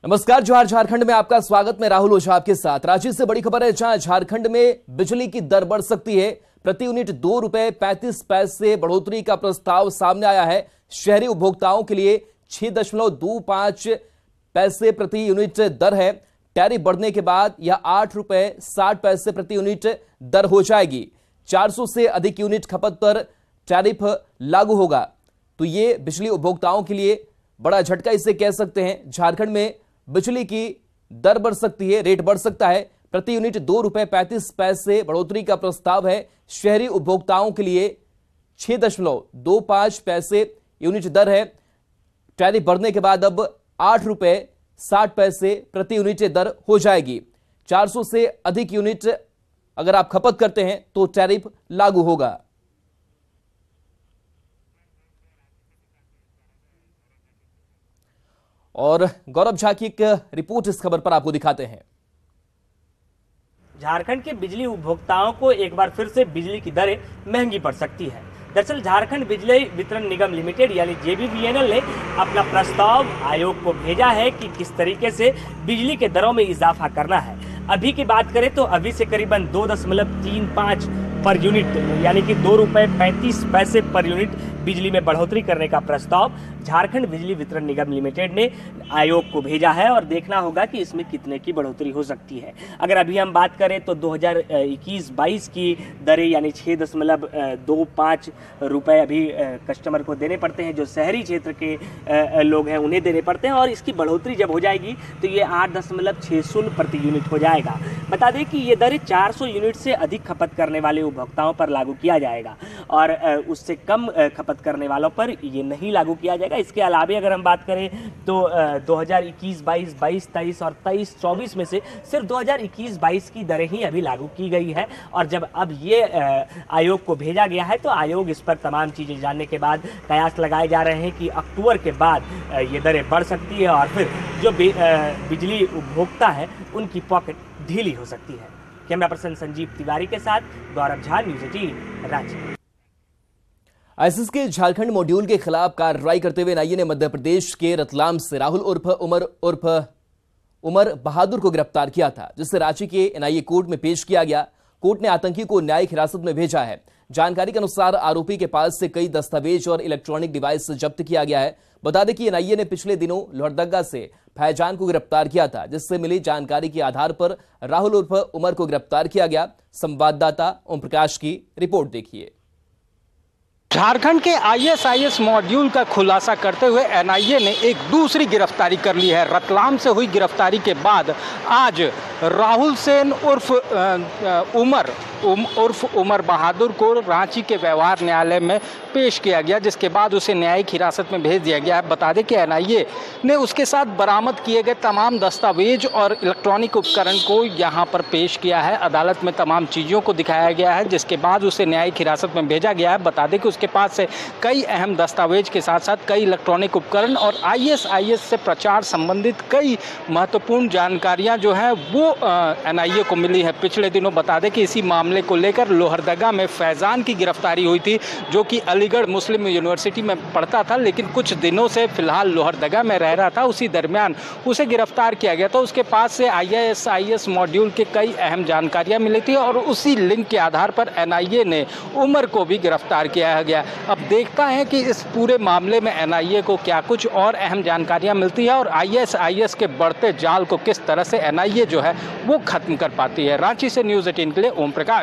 नमस्कार, जोहार झारखंड में आपका स्वागत। मैं राहुल ओझा आपके साथ। रांची से बड़ी खबर है, जहां झारखंड में बिजली की दर बढ़ सकती है। प्रति यूनिट ₹2.35 बढ़ोतरी का प्रस्ताव सामने आया है। शहरी उपभोक्ताओं के लिए 6.25 प्रति यूनिट दर है। टैरिफ बढ़ने के बाद यह ₹8.60 प्रति यूनिट दर हो जाएगी। 400 से अधिक यूनिट खपत पर टैरिफ लागू होगा। तो ये बिजली उपभोक्ताओं के लिए बड़ा झटका इसे कह सकते हैं। झारखंड में बिजली की दर बढ़ सकती है, रेट बढ़ सकता है। प्रति यूनिट ₹2.35 बढ़ोतरी का प्रस्ताव है। शहरी उपभोक्ताओं के लिए 6.25 यूनिट दर है। टैरिफ बढ़ने के बाद अब ₹8.60 प्रति यूनिट दर हो जाएगी। 400 से अधिक यूनिट अगर आप खपत करते हैं तो टैरिफ लागू होगा। और गौरव झा की एक रिपोर्ट इस खबर पर आपको दिखाते हैं। झारखंड के बिजली उपभोक्ताओं को एक बार फिर से बिजली की दरें महंगी पड़ सकती है। दरअसल झारखंड बिजली वितरण निगम लिमिटेड यानी JBVNL ने अपना प्रस्ताव आयोग को भेजा है कि किस तरीके से बिजली के दरों में इजाफा करना है। अभी की बात करें तो अभी से करीबन 2.35 पर यूनिट यानी कि ₹2.35 पर यूनिट बिजली में बढ़ोतरी करने का प्रस्ताव झारखंड बिजली वितरण निगम लिमिटेड ने आयोग को भेजा है और देखना होगा कि इसमें कितने की बढ़ोतरी हो सकती है। अगर अभी हम बात करें तो 2021-22 की दरें यानी 6.25 रुपए अभी कस्टमर को देने पड़ते हैं, जो शहरी क्षेत्र के लोग हैं उन्हें देने पड़ते हैं, और इसकी बढ़ोतरी जब हो जाएगी तो ये 8.60 प्रति यूनिट हो जाएगा। बता दें कि ये दरें 400 यूनिट से अधिक खपत करने वाले उपभोक्ताओं पर लागू किया जाएगा और उससे कम खपत करने वालों पर ये नहीं लागू किया जाएगा। इसके अलावा अगर हम बात करें तो 2021-22, 22-23 और 23-24 में से सिर्फ 2021-22 की दरें ही अभी लागू की गई है। और जब अब ये आयोग को भेजा गया है तो आयोग इस पर तमाम चीज़ें जानने के बाद कयास लगाए जा रहे हैं कि अक्टूबर के बाद ये दरें बढ़ सकती है और फिर जो बिजली उपभोक्ता है उनकी पॉकेट ढीली हो सकती है। कैमरा पर्सन संजीव तिवारी के साथ गौरव झा, न्यूज़ 18 रांची। आईएसएस के झारखंड मॉड्यूल के खिलाफ कार्रवाई करते हुए एनआईए ने मध्य प्रदेश के रतलाम से राहुल उर्फ उमर बहादुर को गिरफ्तार किया था, जिसे रांची के एनआईए कोर्ट में पेश किया गया। कोर्ट ने आतंकी को न्यायिक हिरासत में भेजा है। जानकारी के अनुसार आरोपी के पास से कई दस्तावेज और इलेक्ट्रॉनिक डिवाइस जब्त किया गया है। बता दें कि एनआईए ने पिछले दिनों लोहरदगा से फैजान को गिरफ्तार किया था, जिससे मिली जानकारी के आधार पर राहुल उर्फ उमर को गिरफ्तार किया गया। संवाददाता ओम प्रकाश की रिपोर्ट देखिए। झारखंड के IAS मॉड्यूल का खुलासा करते हुए एनआईए ने एक दूसरी गिरफ्तारी कर ली है। रतलाम से हुई गिरफ्तारी के बाद आज राहुल सेन उर्फ उमर बहादुर को रांची के व्यवहार न्यायालय में पेश किया गया, जिसके बाद उसे न्यायिक हिरासत में भेज दिया गया है। बता दें कि एनआईए ने उसके साथ बरामद किए गए तमाम दस्तावेज और इलेक्ट्रॉनिक उपकरण को यहाँ पर पेश किया है। अदालत में तमाम चीज़ों को दिखाया गया है, जिसके बाद उसे न्यायिक हिरासत में भेजा गया है। बता दें कि उसके पास से कई अहम दस्तावेज के साथ साथ कई इलेक्ट्रॉनिक उपकरण और IAS से प्रचार संबंधित कई महत्वपूर्ण जानकारियां जो हैं वो एनआईए को मिली है। पिछले दिनों बता दें कि इसी मामले को लेकर लोहरदगा में फैजान की गिरफ्तारी हुई थी, जो कि अलीगढ़ मुस्लिम यूनिवर्सिटी में पढ़ता था, लेकिन कुछ दिनों से फिलहाल लोहरदगा में रह रहा था। उसी दरमियान उसे गिरफ्तार किया गया था। उसके पास से IAS मॉड्यूल के कई अहम जानकारियां मिली थी और उसी लिंक के आधार पर एनआईए ने उमर को भी गिरफ्तार किया गया। अब देखता है कि इस पूरे मामले में एनआईए को क्या कुछ और अहम जानकारियां मिलती है और IAS के बढ़ते जाल को किस तरह से एनआईए जो है वो खत्म कर पाती है। रांची से न्यूज़ 18 के लिए ओम प्रकाश।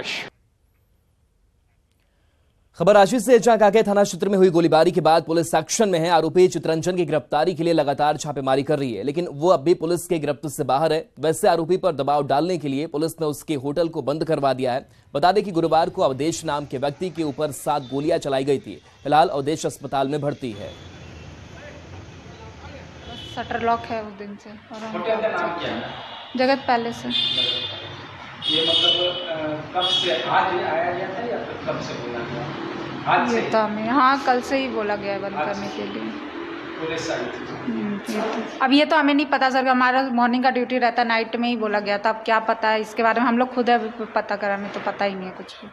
खबर रांची से, जहां कांके थाना क्षेत्र में हुई गोलीबारी के बाद पुलिस एक्शन में है। आरोपी चितरंजन की गिरफ्तारी के लिए लगातार छापेमारी कर रही है, लेकिन वो अब भी पुलिस के गिरफ्त से बाहर है। वैसे आरोपी पर दबाव डालने के लिए पुलिस ने उसके होटल को बंद करवा दिया है। बता दें कि गुरुवार को अवधेश नाम के व्यक्ति के ऊपर 7 गोलियां चलाई गई थी। फिलहाल अवधेश अस्पताल में भर्ती है। शटर लॉक है उस दिन से। और जगत पैलेस से। ये मतलब कब से आज आया गया था या फिर कब से बोला गया? आज से तो हमें कल से ही बोला गया है बंद करने के लिए। पुलिस आई थी। अब ये तो हमें नहीं पता सर, हमारा मॉर्निंग का ड्यूटी रहता, नाइट में ही बोला गया था। अब क्या पता है इसके बारे में, हम लोग खुद पता करा, हमें तो पता ही नहीं है कुछ भी।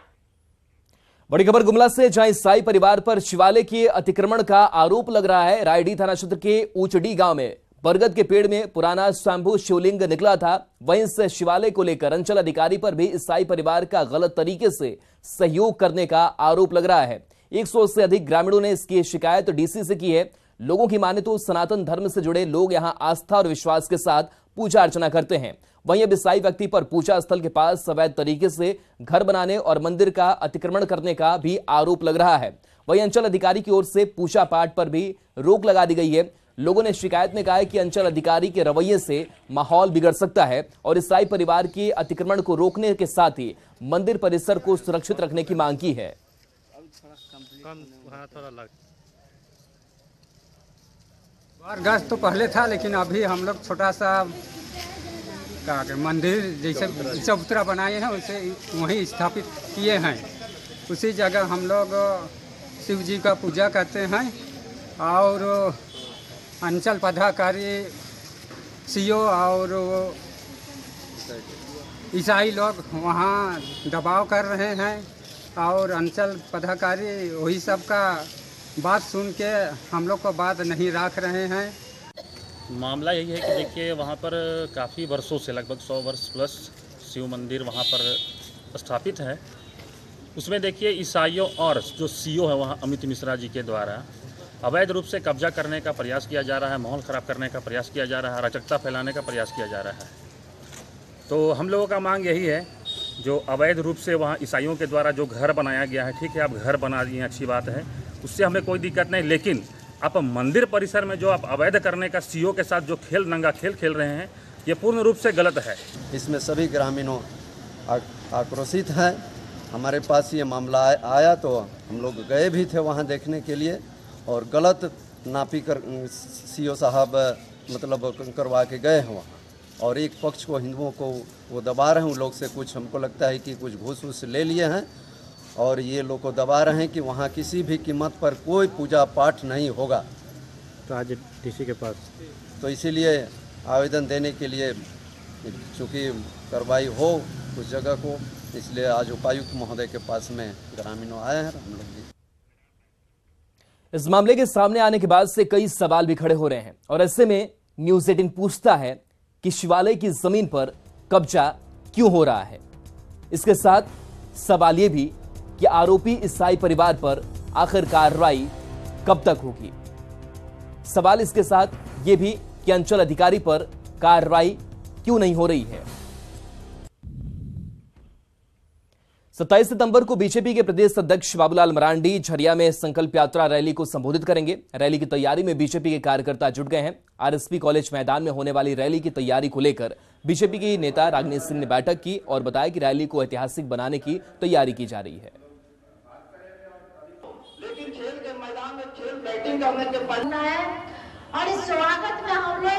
बड़ी खबर गुमला से, जहां ईसाई परिवार पर शिवालय के अतिक्रमण का आरोप लग रहा है। रायडी थाना क्षेत्र के ऊचडी गांव में बरगद के पेड़ में पुराना स्वयंभू शिवलिंग निकला था। वहीं इस शिवालय को लेकर अंचल अधिकारी पर भी ईसाई परिवार का गलत तरीके से सहयोग करने का आरोप लग रहा है। 100 से अधिक ग्रामीणों ने इसकी शिकायत डीसी से की है। लोगों की माने तो सनातन धर्म से जुड़े लोग यहां आस्था और विश्वास के साथ पूजा अर्चना करते हैं। वहीं अब ईसाई व्यक्ति पर पूजा स्थल के पास अवैध तरीके से घर बनाने और मंदिर का अतिक्रमण करने का भी आरोप लग रहा है। वहीं अंचल अधिकारी की ओर से पूजा पाठ पर भी रोक लगा दी गई है। लोगों ने शिकायत में कहा है कि अंचल अधिकारी के रवैये से माहौल बिगड़ सकता है और ईसाई परिवार के अतिक्रमण को रोकने के साथ ही मंदिर परिसर को सुरक्षित रखने की मांग की है। गज तो पहले था, लेकिन अभी हम लोग छोटा सा मंदिर जैसे चबूतरा बनाए हैं वैसे वहीं स्थापित किए हैं। उसी जगह हम लोग शिव जी का पूजा करते हैं और अंचल पदाधिकारी सीओ और ईसाई लोग वहाँ दबाव कर रहे हैं और अंचल पदाधिकारी वही सब का बात सुन के हम लोग को बात नहीं रख रहे हैं। मामला यही है कि देखिए वहाँ पर काफ़ी वर्षों से लगभग 100 वर्ष प्लस शिव मंदिर वहाँ पर स्थापित है। उसमें देखिए ईसाइयों और जो सीओ है वहाँ अमित मिश्रा जी के द्वारा अवैध रूप से कब्जा करने का प्रयास किया जा रहा है, माहौल ख़राब करने का प्रयास किया जा रहा है, अराजकता फैलाने का प्रयास किया जा रहा है। तो हम लोगों का मांग यही है, जो अवैध रूप से वहाँ ईसाइयों के द्वारा जो घर बनाया गया है, ठीक है आप घर बना दिए अच्छी बात है, उससे हमें कोई दिक्कत नहीं, लेकिन आप मंदिर परिसर में जो आप अवैध करने का सीओ के साथ जो नंगा खेल खेल रहे हैं, ये पूर्ण रूप से गलत है। इसमें सभी ग्रामीणों आक्रोशित हैं। हमारे पास ये मामला आया तो हम लोग गए भी थे वहाँ देखने के लिए और गलत नापी कर सीओ साहब मतलब करवा के गए हैं वहाँ और एक पक्ष को हिंदुओं को वो दबा रहे हैं। उन लोग से कुछ हमको लगता है कि कुछ घूस वूस ले लिए हैं और ये लोग को दबा रहे हैं कि वहाँ किसी भी कीमत पर कोई पूजा पाठ नहीं होगा। तो आज डीसी के पास तो इसीलिए आवेदन देने के लिए चूँकि कार्रवाई हो उस जगह को, इसलिए आज उपायुक्त महोदय के पास में ग्रामीणों आए हैं। हम लोग इस मामले के सामने आने के बाद से कई सवाल भी खड़े हो रहे हैं और ऐसे में न्यूज़ 18 पूछता है कि शिवालय की जमीन पर कब्जा क्यों हो रहा है। इसके साथ सवाल यह भी कि आरोपी ईसाई परिवार पर आखिर कार्रवाई कब तक होगी। सवाल इसके साथ यह भी कि अंचल अधिकारी पर कार्रवाई क्यों नहीं हो रही है। 27 सितंबर को बीजेपी के प्रदेश अध्यक्ष बाबूलाल मरांडी झरिया में संकल्प यात्रा रैली को संबोधित करेंगे। रैली की तैयारी में बीजेपी के कार्यकर्ता जुट गए हैं। आरएसपी कॉलेज मैदान में होने वाली रैली की तैयारी को लेकर बीजेपी की नेता रागनी सिंह ने बैठक की और बताया कि रैली को ऐतिहासिक बनाने की तैयारी की जा रही है। लेकिन खेल के मैदान में खेल बैटिंग करने के पड़ना है और इस स्वागत में हम लोग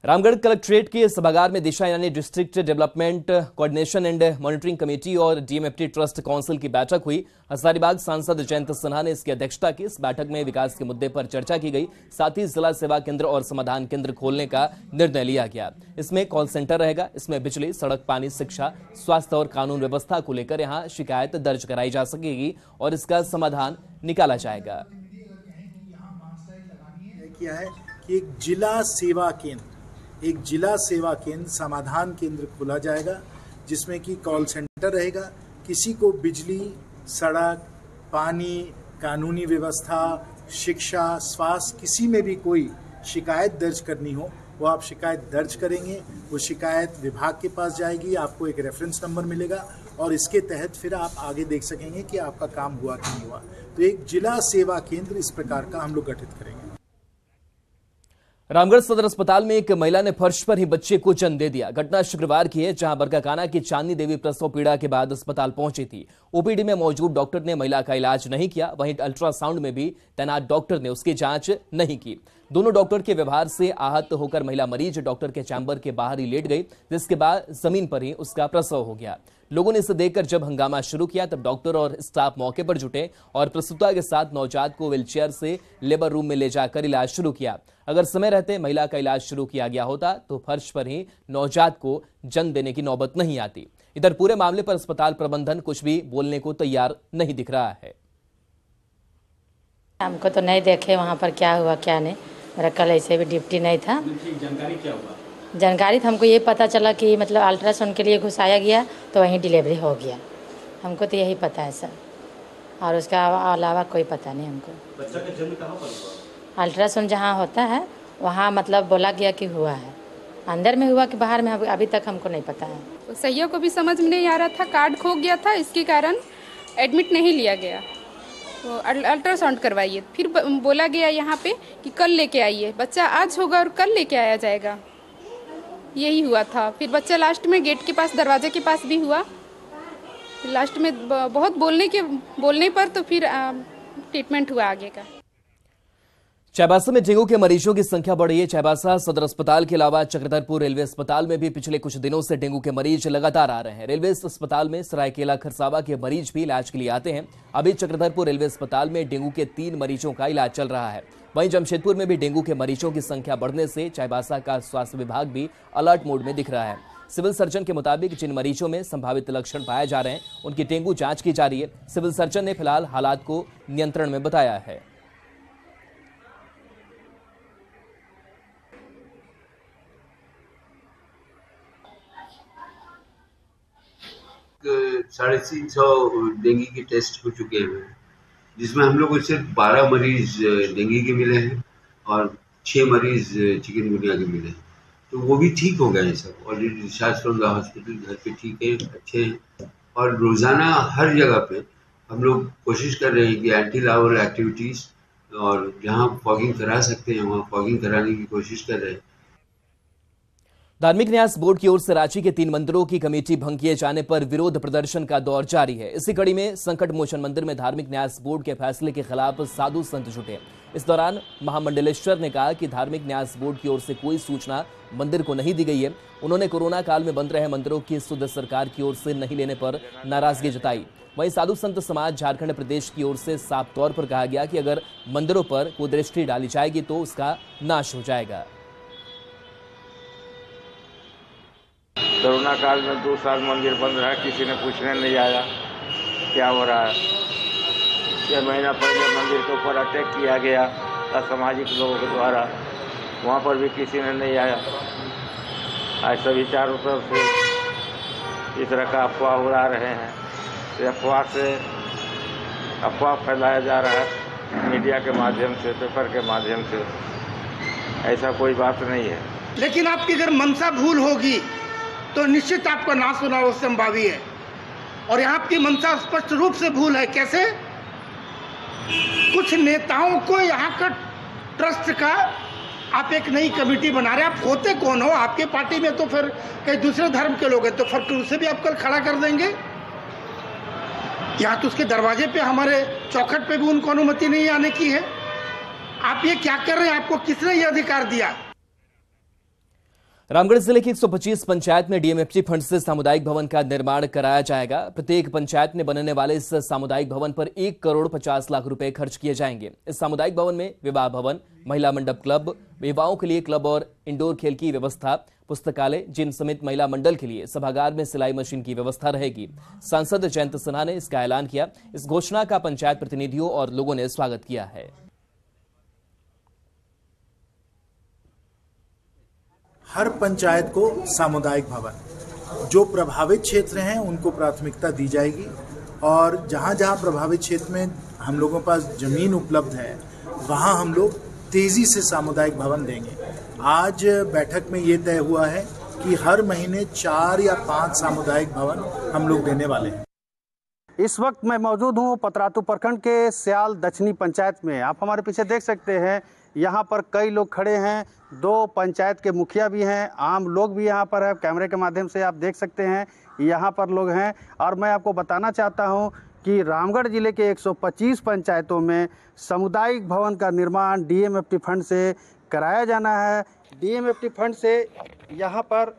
रामगढ़ कलेक्ट्रेट के सभागार में दिशा यानी district development coordination and monitoring committee और डीएमएफटी ट्रस्ट काउंसिल की बैठक हुई। हजारीबाग सांसद जयंत सिन्हा ने इसकी अध्यक्षता की। इस बैठक में विकास के मुद्दे पर चर्चा की गई। साथ ही जिला सेवा केंद्र और समाधान केंद्र खोलने का निर्णय लिया गया। इसमें कॉल सेंटर रहेगा। इसमें बिजली, सड़क, पानी, शिक्षा, स्वास्थ्य और कानून व्यवस्था को लेकर यहाँ शिकायत दर्ज कराई जा सकेगी और इसका समाधान निकाला जाएगा। किया है कि एक जिला सेवा केंद्र समाधान केंद्र खोला जाएगा, जिसमें कि कॉल सेंटर रहेगा। किसी को बिजली, सड़क, पानी, कानूनी व्यवस्था, शिक्षा, स्वास्थ्य, किसी में भी कोई शिकायत दर्ज करनी हो वो आप शिकायत दर्ज करेंगे। वो शिकायत विभाग के पास जाएगी, आपको एक रेफरेंस नंबर मिलेगा और इसके तहत फिर आप आगे देख सकेंगे कि आपका काम हुआ कि नहीं हुआ। तो एक जिला सेवा केंद्र इस प्रकार का हम लोग गठित करेंगे। रामगढ़ सदर अस्पताल में एक महिला ने फर्श पर ही बच्चे को जन्म दे दिया। घटना शुक्रवार की है, जहां बरकाकाना की चांदनी देवी प्रसव पीड़ा के बाद अस्पताल पहुंची थी। ओपीडी में मौजूद डॉक्टर ने महिला का इलाज नहीं किया। वहीं अल्ट्रासाउंड में भी तैनात डॉक्टर ने उसकी जांच नहीं की। दोनों डॉक्टर के व्यवहार से आहत होकर महिला मरीज डॉक्टर के चैम्बर के बाहर ही लेट गई, जिसके बाद जमीन पर ही उसका प्रसव हो गया। लोगों ने इसे देखकर जब हंगामा शुरू किया तब डॉक्टर और स्टाफ मौके पर जुटे और प्रसूता के साथ नवजात को व्हीलचेयर से लेबर रूम में ले जाकर इलाज शुरू किया। अगर समय रहते महिला का इलाज शुरू किया गया होता तो फर्श पर ही नवजात को जन्म देने की नौबत नहीं आती। इधर पूरे मामले पर अस्पताल प्रबंधन कुछ भी बोलने को तैयार नहीं दिख रहा है। हमको तो नहीं देखे वहाँ पर क्या हुआ क्या नहीं, मेरा कल ऐसे भी ड्यूटी नहीं था। जानकारी क्या हुआ? जानकारी तो हमको ये पता चला कि मतलब अल्ट्रासाउंड के लिए घुसाया गया तो वहीं डिलीवरी हो गया। हमको तो यही पता है सर, और उसका अलावा कोई पता नहीं हमको। बच्चा का जन्म कहाँ पर हुआ? अल्ट्रासाउंड जहाँ होता है वहाँ मतलब बोला गया कि हुआ है, अंदर में हुआ कि बाहर में अभी तक हमको नहीं पता है। तो सैया को भी समझ में नहीं आ रहा था, कार्ड खो गया था, इसके कारण एडमिट नहीं लिया गया। तो अल्ट्रासाउंड करवाइए, फिर बोला गया यहाँ पे कि कल लेके आइए, बच्चा आज होगा और कल लेके आया जाएगा, यही हुआ था। फिर बच्चा लास्ट में गेट के पास, दरवाजे के पास भी हुआ। लास्ट में बहुत बोलने पर तो फिर ट्रीटमेंट हुआ आगे का। चाईबासा में डेंगू के मरीजों की संख्या बढ़ रही है। चाईबासा सदर अस्पताल के अलावा चक्रधरपुर रेलवे अस्पताल में भी पिछले कुछ दिनों से डेंगू के मरीज लगातार आ रहे हैं। रेलवे अस्पताल में सरायकेला खरसावा के मरीज भी इलाज के लिए आते हैं। अभी चक्रधरपुर रेलवे अस्पताल में डेंगू के 3 मरीजों का इलाज चल रहा है। वहीं जमशेदपुर में भी डेंगू के मरीजों की संख्या बढ़ने से चाईबासा का स्वास्थ्य विभाग भी अलर्ट मोड में दिख रहा है। सिविल सर्जन के मुताबिक जिन मरीजों में संभावित लक्षण पाए जा रहे हैं उनकी डेंगू जांच की जा रही है। सिविल सर्जन ने फिलहाल हालात को नियंत्रण में बताया है। साढ़े 300 डेंगू के टेस्ट हो चुके हैं, जिसमें हम लोग को सिर्फ 12 मरीज डेंगू के मिले हैं और 6 मरीज चिकनगुनिया के मिले हैं। तो वो भी ठीक हो गए हैं सब, already discharge from the hospital, घर पे ठीक है, अच्छे हैं। और रोज़ाना हर जगह पे हम लोग कोशिश कर रहे हैं कि एंटी लार्वल एक्टिविटीज़, और जहाँ फॉगिंग करा सकते हैं वहाँ फॉगिंग कराने की कोशिश कर रहे हैं। धार्मिक न्यास बोर्ड की ओर से रांची के 3 मंदिरों की कमेटी भंग किए जाने पर विरोध प्रदर्शन का दौर जारी है। इसी कड़ी में संकट मोचन मंदिर में धार्मिक न्यास बोर्ड के फैसले के खिलाफ साधु संत जुटे। इस दौरान महामंडलेश्वर ने कहा कि धार्मिक न्यास बोर्ड की ओर से कोई सूचना मंदिर को नहीं दी गई है। उन्होंने कोरोना काल में बंद रहे मंदिरों की सुध सरकार की ओर से नहीं लेने पर नाराजगी जताई। वहीं साधु संत समाज झारखंड प्रदेश की ओर से साफ तौर पर कहा गया कि अगर मंदिरों पर कुदृष्टि डाली जाएगी तो उसका नाश हो जाएगा। कोरोना काल में 2 साल मंदिर बंद रहा, किसी ने पूछने नहीं आया क्या हो रहा है। 6 महीना पहले मंदिर के ऊपर अटैक किया गया असामाजिक लोगों के द्वारा, वहाँ पर भी किसी ने नहीं आया। आज सभी चारों तरफ से इस तरह का अफवाह उड़ा रहे हैं। अफवाह फैलाया जा रहा है मीडिया के माध्यम से, पेपर के माध्यम से। ऐसा कोई बात नहीं है। लेकिन आपकी अगर मनसा भूल होगी तो निश्चित आपका नाश होना वो संभावी है। और यहाँ आपकी मनसा स्पष्ट रूप से भूल है। कैसे? कुछ नेताओं को यहाँ का ट्रस्ट का आप एक नई कमेटी बना रहे हैं। आप होते कौन हो? आपके पार्टी में तो फिर कई दूसरे धर्म के लोग हैं, तो फिर उसे भी आप कल खड़ा कर देंगे। यहाँ तो उसके दरवाजे पे, हमारे चौखट पे भी उनको अनुमति नहीं आने की है। आप ये क्या कर रहे हैं? आपको किसने ये अधिकार दिया? रामगढ़ जिले की 125 पंचायत में डीएमएफटी फंड से सामुदायिक भवन का निर्माण कराया जाएगा। प्रत्येक पंचायत में बनने वाले इस सामुदायिक भवन पर 1 करोड़ 50 लाख रुपए खर्च किए जाएंगे। इस सामुदायिक भवन में विवाह भवन, महिला मंडप क्लब, विवाहों के लिए क्लब और इंडोर खेल की व्यवस्था, पुस्तकालय, जिम समेत महिला मंडल के लिए सभागार में सिलाई मशीन की व्यवस्था रहेगी। सांसद जयंत सिन्हा ने इसका ऐलान किया। इस घोषणा का पंचायत प्रतिनिधियों और लोगों ने स्वागत किया है। हर पंचायत को सामुदायिक भवन, जो प्रभावित क्षेत्र हैं उनको प्राथमिकता दी जाएगी, और जहां जहां प्रभावित क्षेत्र में हम लोगों के पास जमीन उपलब्ध है वहां हम लोग तेजी से सामुदायिक भवन देंगे। आज बैठक में ये तय हुआ है कि हर महीने 4 या 5 सामुदायिक भवन हम लोग देने वाले हैं। इस वक्त मैं मौजूद हूँ पतरातू प्रखंड के स्याल दक्षिणी पंचायत में। आप हमारे पीछे देख सकते हैं, यहाँ पर कई लोग खड़े हैं। 2 पंचायत के मुखिया भी हैं, आम लोग भी यहाँ पर है। कैमरे के माध्यम से आप देख सकते हैं यहाँ पर लोग हैं। और मैं आपको बताना चाहता हूँ कि रामगढ़ जिले के 125 पंचायतों में सामुदायिक भवन का निर्माण डीएमएफटी फंड से कराया जाना है। डीएमएफटी फंड से यहाँ पर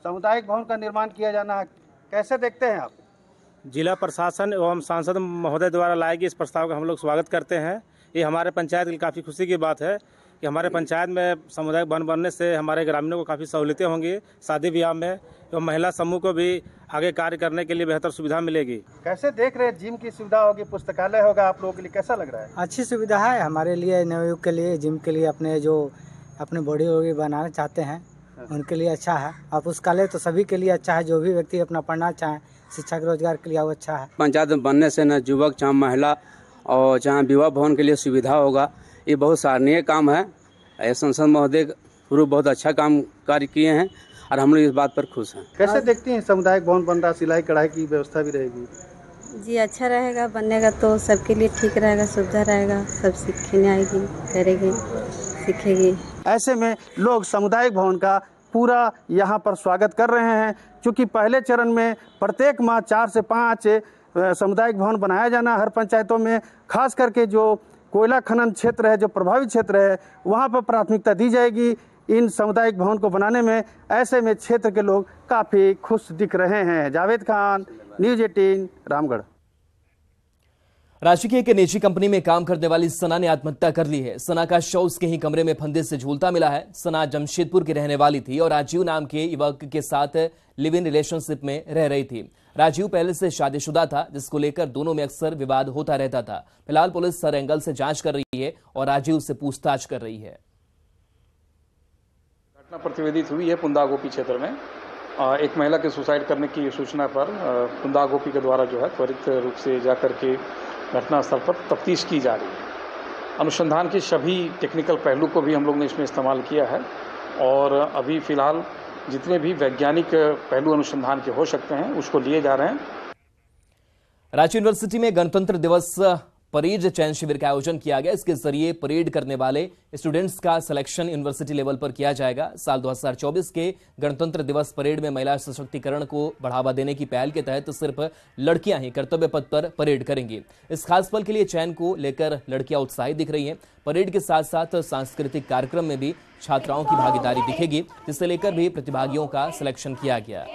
सामुदायिक भवन का निर्माण किया जाना है। कैसे देखते हैं आप? जिला प्रशासन एवं सांसद महोदय द्वारा लाए गए इस प्रस्ताव का हम लोग स्वागत करते हैं। ये हमारे पंचायत के लिए काफ़ी खुशी की बात है कि हमारे पंचायत में सामुदायिक भवन बनने से हमारे ग्रामीणों को काफ़ी सहूलियतें होंगी, शादी ब्याह में एवं महिला समूह को भी आगे कार्य करने के लिए बेहतर सुविधा मिलेगी। कैसे देख रहे हैं? जिम की सुविधा होगी, पुस्तकालय होगा, आप लोगों के लिए कैसा लग रहा है? अच्छी सुविधा है हमारे लिए, नवयुग के लिए, जिम के लिए, अपने जो अपने बॉडी वॉडी बनाना चाहते हैं उनके लिए अच्छा है। और पुस्तकालय तो सभी के लिए अच्छा है, जो भी व्यक्ति अपना पढ़ना चाहें, शिक्षा के रोजगार के लिए वो अच्छा है। पंचायत बनने से न युवक चाहे महिला और चाहे विवाह भवन के लिए सुविधा होगा। ये बहुत सराहनीय काम है। संसद महोदय पूर्व बहुत अच्छा काम कार्य किए हैं और हम लोग इस बात पर खुश हैं। कैसे देखती हैं सामुदायिक भवन बन रहा, सिलाई कढ़ाई की व्यवस्था भी रहेगी? जी अच्छा रहेगा, बननेगा तो सबके लिए ठीक रहेगा, सुविधा रहेगा, सब सीखने आएगी, करेगी, सीखेगी। ऐसे में लोग सामुदायिक भवन का पूरा यहाँ पर स्वागत कर रहे हैं, क्योंकि पहले चरण में प्रत्येक माह 4 से 5 सामुदायिक भवन बनाया जाना हर पंचायतों में। खास करके जो कोयला खनन क्षेत्र है, जो प्रभावित क्षेत्र है, वहाँ पर प्राथमिकता दी जाएगी इन सामुदायिक भवन को बनाने में। ऐसे में क्षेत्र के लोग काफ़ी खुश दिख रहे हैं। जावेद खान, न्यूज़ 18, रामगढ़। रांची की एक निजी कंपनी में काम करने वाली सना ने आत्महत्या कर ली है। सना का शव उसके ही कमरे में फंदे से झूलता मिला है। सना जमशेदपुर की रहने वाली थी और राजीव नाम के युवक के साथ लिव इन रिलेशनशिप में रह रही थी। राजीव पहले से शादीशुदा था, जिसको लेकर दोनों में अक्सर विवाद होता रहता था। फिलहाल पुलिस हर एंगल से जांच कर रही है और राजीव से पूछताछ कर रही है। घटना प्रतिवेदित हुई है पुंदागोपी क्षेत्र में। एक महिला के सुसाइड करने की सूचना पर पुंदागोपी के द्वारा जो है त्वरित रूप से जाकर के घटनास्थल पर तफ्तीश की जा रही है। अनुसंधान के सभी टेक्निकल पहलू को भी हम लोग ने इसमें इस्तेमाल किया है और अभी फिलहाल जितने भी वैज्ञानिक पहलू अनुसंधान के हो सकते हैं उसको लिए जा रहे हैं। रांची यूनिवर्सिटी में गणतंत्र दिवस परेड चयन शिविर का आयोजन किया गया। इसके जरिए परेड करने वाले स्टूडेंट्स का सिलेक्शन यूनिवर्सिटी लेवल पर किया जाएगा। साल 2024 के गणतंत्र दिवस परेड में महिला सशक्तिकरण को बढ़ावा देने की पहल के तहत सिर्फ लड़कियां ही कर्तव्य पथ पर परेड करेंगी। इस खास पल के लिए चयन को लेकर लड़कियां उत्साहित दिख रही हैं। परेड के साथ साथ सांस्कृतिक कार्यक्रम में भी छात्राओं की भागीदारी दिखेगी, जिसे लेकर भी प्रतिभागियों का सिलेक्शन किया गया।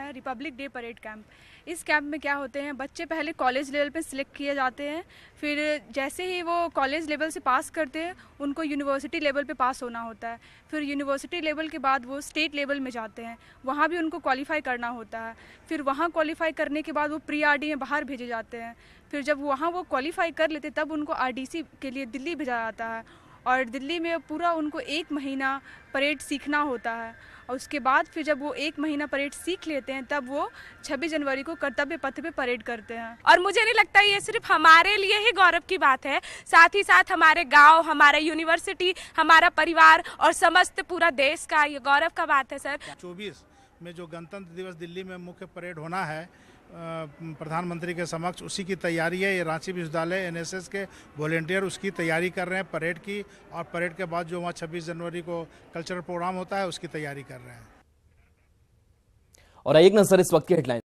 Republic day parade camp. इस कैंप में क्या होते हैं, बच्चे पहले कॉलेज लेवल पे सिलेक्ट किए जाते हैं, फिर जैसे ही वो कॉलेज लेवल से पास करते हैं उनको यूनिवर्सिटी लेवल पे पास होना होता है। फिर यूनिवर्सिटी लेवल के बाद वो स्टेट लेवल में जाते हैं, वहाँ भी उनको क्वालिफाई करना होता है। फिर वहाँ क्वालिफाई करने के बाद वो प्री आरडी में बाहर भेजे जाते हैं। फिर जब वहाँ वो क्वालिफाई कर लेते तब उनको आरडीसी के लिए दिल्ली भेजा जाता है और दिल्ली में पूरा उनको 1 महीना परेड सीखना होता है। और उसके बाद फिर जब वो 1 महीना परेड सीख लेते हैं तब वो 26 जनवरी को कर्तव्य पथ पे परेड करते हैं। और मुझे नहीं लगता ये सिर्फ हमारे लिए ही गौरव की बात है, साथ ही साथ हमारे गांव, हमारा यूनिवर्सिटी, हमारा परिवार और समस्त पूरा देश का ये गौरव का बात है। सर 24 में जो गणतंत्र दिवस दिल्ली में मुख्य परेड होना है प्रधानमंत्री के समक्ष, उसी की तैयारी है। ये रांची विश्वविद्यालय एनएसएस के वॉलेंटियर उसकी तैयारी कर रहे हैं परेड की, और परेड के बाद जो वहाँ 26 जनवरी को कल्चरल प्रोग्राम होता है उसकी तैयारी कर रहे हैं। और एक नजर इस वक्त की हेडलाइन